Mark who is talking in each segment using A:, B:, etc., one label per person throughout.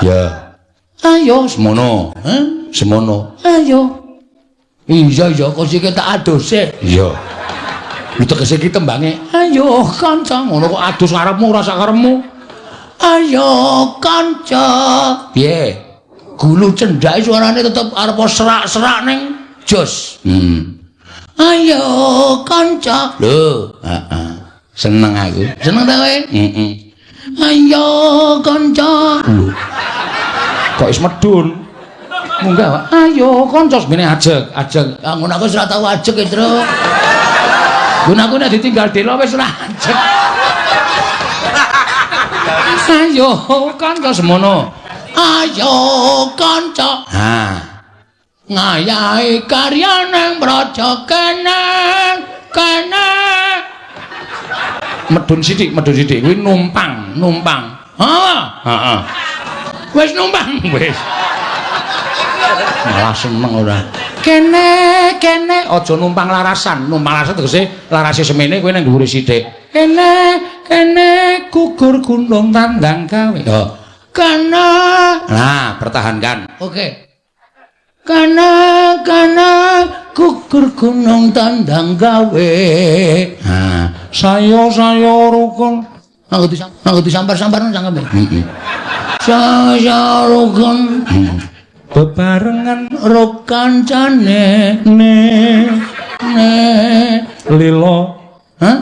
A: Ya. Ayo semono. Semono. Ayo. Iya kok sik tak adus sik. Iya. Lu tegese iki tembange. Ayo kanca ngono kok adus karepmu ora sak karepmu. Ayo kanca. Piye? Gulu cendhake suarane tetep arep serak-serak ning jos. Ayo kanca. Lho, heeh. Seneng aku. Seneng ta kowe? Heeh. Ayo kanca. Kok is medun? Munggah, Pak. Ayo kanca semene ajeg. Ngono aku wis ora tau ajeg, Tru. Gunaku nek ditinggal dela wis ora ajeg. Ayo kanca semono. Ayo kanca. Ha. Ngayahi karya nang praja kene. Medun sithik kuwi numpang. Heeh. Wis numpang wis. Malah seneng ora. Kene aja numpang larasan tegese larase semene kowe nang dhuwure sithik. Kene gugur gunung tandang gawe. Yo. Kana. Nah, pertahankan. Oke. Kana gugur gunung tandang gawe. Nah, saya rukun. Nganggo disampar-sampar nang cangkeme. Heeh. Saya rukun. Bebarengan ro kancane lilo. Hah?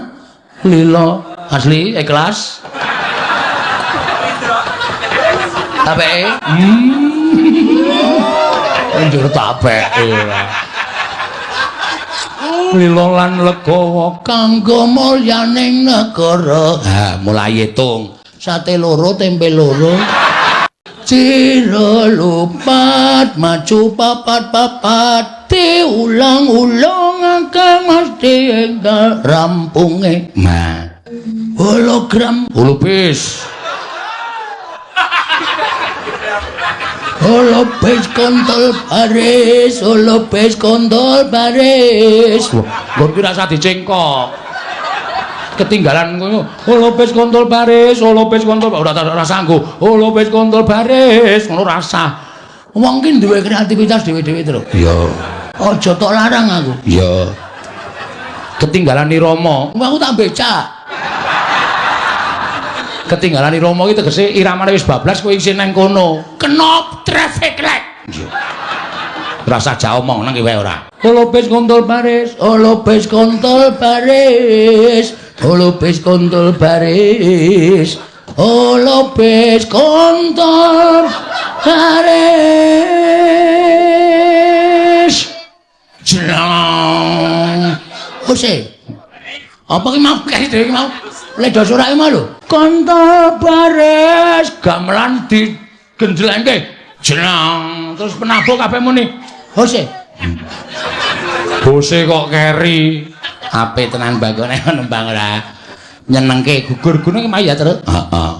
A: Lilo asli ikhlas. Tapeke? Njur tapeke. Lilo lan legawa kanggo mulyaning negara. Ha, mulai hitung. Sate loro, tempe loro. Ciro lupat maju papat diulang-ulang akan mesti enggal rampunge. Nah, hologram holopis kontol baris nggon ki rasa dicengkok ketinggalan ngono holopis kontol baris ora sanggo holopis kontol baris ngono rasa wong ki duwe kreativitas dhewe-dhewe terus iya aja tok larang aku iya ketinggalan irama aku tak becak ketinggalan irama iki tegese iramane wis bablas kowe isih nang kono kenop traffic light rasa ja omong nang wae ora holopis kontol baris holopis kontol baris holopis kontol baris holopis kontol baris jlang ose apa ki mau kasih dhewe mau ledo surake mau lho kontol baris gamelan digenjlengke jlang terus penabuk kabeh muni ose bose kok keri ape tenan bagone nembang ora nyenengke gugur gunung mah ya terus heeh